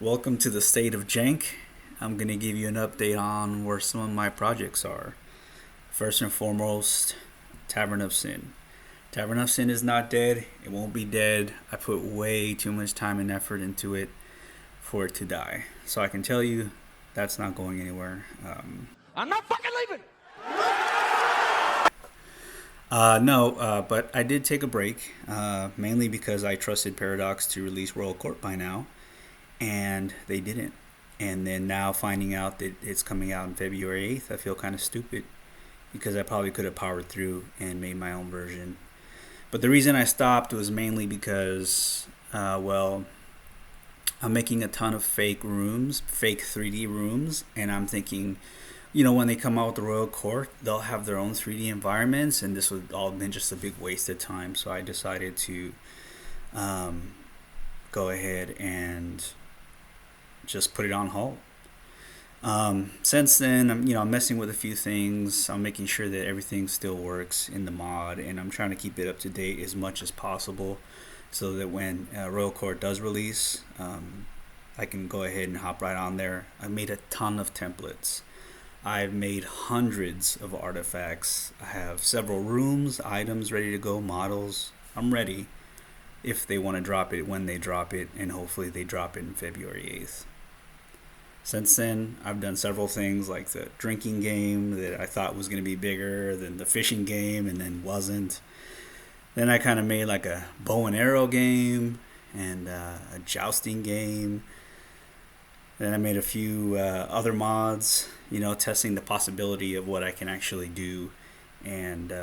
Welcome to the state of Jank. I'm going to give you an update on where some of my projects are. First and foremost, Tavern of Sin. Tavern of Sin is not dead. It won't be dead. I put way too much time and effort into it for it to die. So I can tell you that's not going anywhere. I'm not fucking leaving. No, but I did take a break, mainly because I trusted Paradox to release Royal Court by now, and they didn't. And then now finding out that it's coming out on February 8th, I feel kind of stupid because I probably could have powered through and made my own version. But the reason I stopped was mainly because, I'm making a ton of fake rooms, fake 3D rooms, and I'm thinking, when they come out with the Royal Court, they'll have their own 3D environments, and this would all been just a big waste of time. So I decided to go ahead and just put it on hold. Since then, I'm messing with a few things. I'm making sure that everything still works in the mod, and I'm trying to keep it up to date as much as possible, so that when Royal Court does release, I can go ahead and hop right on there. I made a ton of templates. I've made hundreds of artifacts. I have several rooms, items ready to go, models. I'm ready if they want to drop it when they drop it, and hopefully they drop it in February 8th. Since then, I've done several things like the drinking game that I thought was going to be bigger than the fishing game and then wasn't. Then I kind of made like a bow and arrow game and a jousting game. Then I made a few other mods, testing the possibility of what I can actually do. And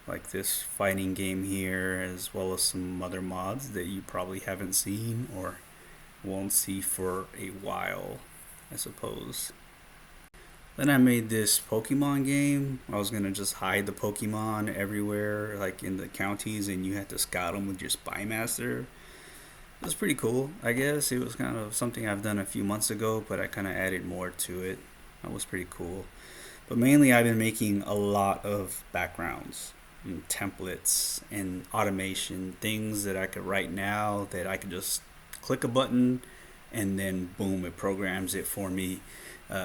like this fighting game here, as well as some other mods that you probably haven't seen or won't see for a while, I suppose. Then I made this Pokemon game. I was gonna just hide the Pokemon everywhere, like in the counties, and you had to scout them with your Spy Master. It was pretty cool, I guess. It was kind of something I've done a few months ago, but I kind of added more to it. That was pretty cool. But mainly, I've been making a lot of backgrounds and templates and automation, things that I could write now that I could just click a button and then boom, it programs it for me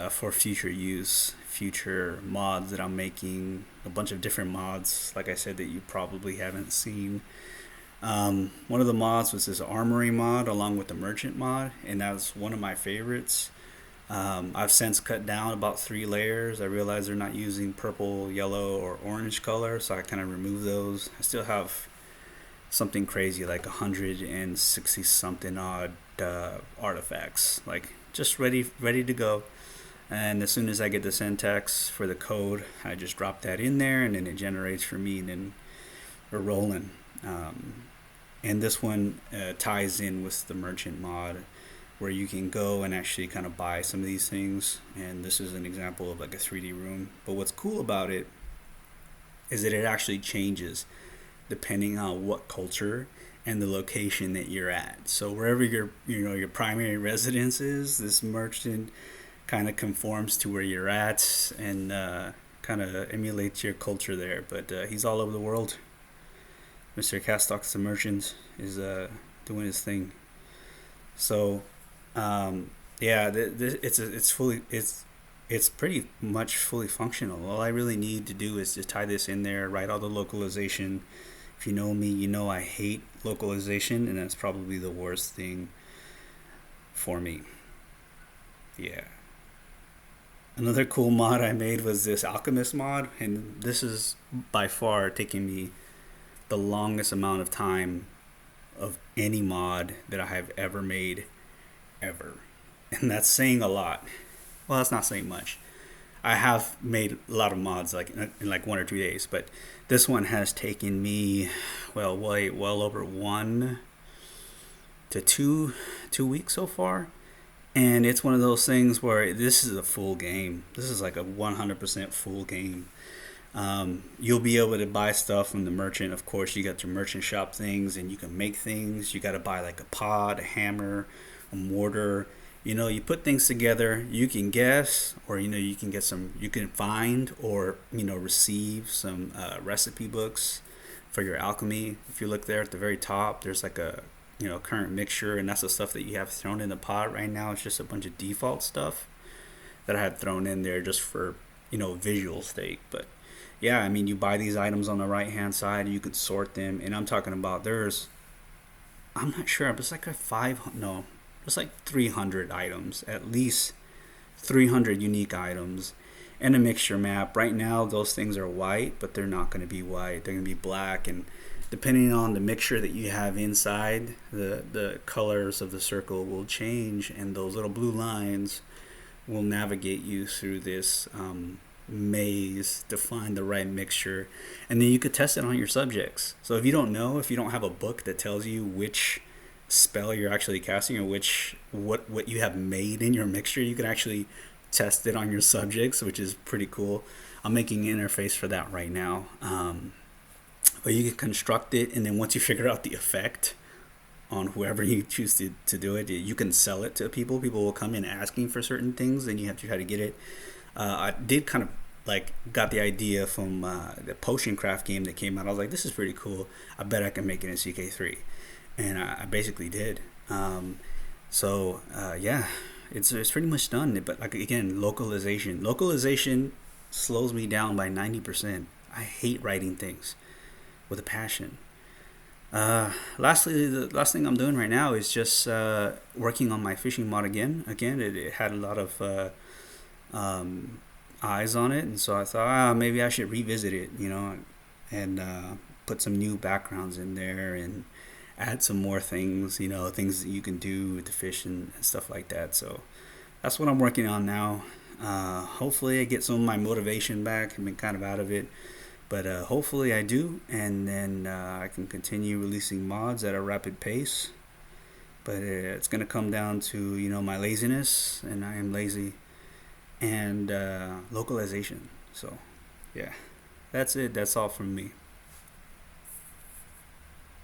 for future use, future mods that I'm making, a bunch of different mods, like I said, that you probably haven't seen. One of the mods was this Armory Mod along with the Merchant Mod, and that was one of my favorites. I've since cut down about 3 layers. I realized they're not using purple, yellow, or orange color, so I kind of removed those. I still have something crazy like 160 something odd artifacts, like just ready to go. And as soon as I get the syntax for the code, I just drop that in there, and then it generates for me, and then we're rolling. And this one ties in with the Merchant Mod, where you can go and actually kind of buy some of these things. And this is an example of like a 3D room. But what's cool about it is that it actually changes depending on what culture and the location that you're at. So wherever your primary residence is, this merchant kind of conforms to where you're at and kind of emulates your culture there. But he's all over the world. Mr. Castox the merchant is doing his thing. So it's pretty much fully functional. All I really need to do is just tie this in there, write all the localization. If you know me, you know I hate localization, and that's probably the worst thing for me. Yeah. Another cool mod I made was this Alchemist mod, and this is by far taking me the longest amount of time of any mod that I have ever made, ever. And that's saying a lot. Well, that's not saying much. I have made a lot of mods like in like 1 or 2 days, but this one has taken me well over 1 to 2 weeks so far. And it's one of those things where this is a full game. This is like a 100% full game. You'll be able to buy stuff from the merchant. Of course, you got your merchant shop things, and you can make things. You got to buy like a pod, a hammer, a mortar. You put things together. You can guess, or you can get some. You can find or receive some recipe books for your alchemy. If you look there at the very top, there's like a current mixture, and that's the stuff that you have thrown in the pot right now. It's just a bunch of default stuff that I had thrown in there just for visual sake. But yeah, I mean, you buy these items on the right hand side, you could sort them, and I'm talking about I'm not sure, but it's like a five no, it's like 300 items, at least 300 unique items, and a mixture map. Right now, those things are white, but they're not going to be white. They're going to be black, and depending on the mixture that you have inside, the colors of the circle will change, and those little blue lines will navigate you through this maze to find the right mixture, and then you could test it on your subjects. So if you don't have a book that tells you which spell you're actually casting, or what you have made in your mixture, you can actually test it on your subjects, which is pretty cool. I'm making an interface for that right now. But you can construct it, and then once you figure out the effect on whoever you choose to do it, you can sell it to people. People will come in asking for certain things, and you have to try to get it. I did kind of got the idea from the potion craft game that came out. I was like, this is pretty cool. I bet I can make it in CK3, and I basically did. Yeah, it's pretty much done. But again, localization slows me down by 90%. I hate writing things with a passion. Lastly, the last thing I'm doing right now is just working on my fishing mod again. It had a lot of eyes on it, and so I thought, maybe I should revisit it, and put some new backgrounds in there and add some more things, things that you can do with the fish and stuff like that. So that's what I'm working on now. Hopefully I get some of my motivation back. I've been kind of out of it. But hopefully I do, and then I can continue releasing mods at a rapid pace. But it's going to come down to, my laziness, and I am lazy, and localization. So, yeah, that's it. That's all from me.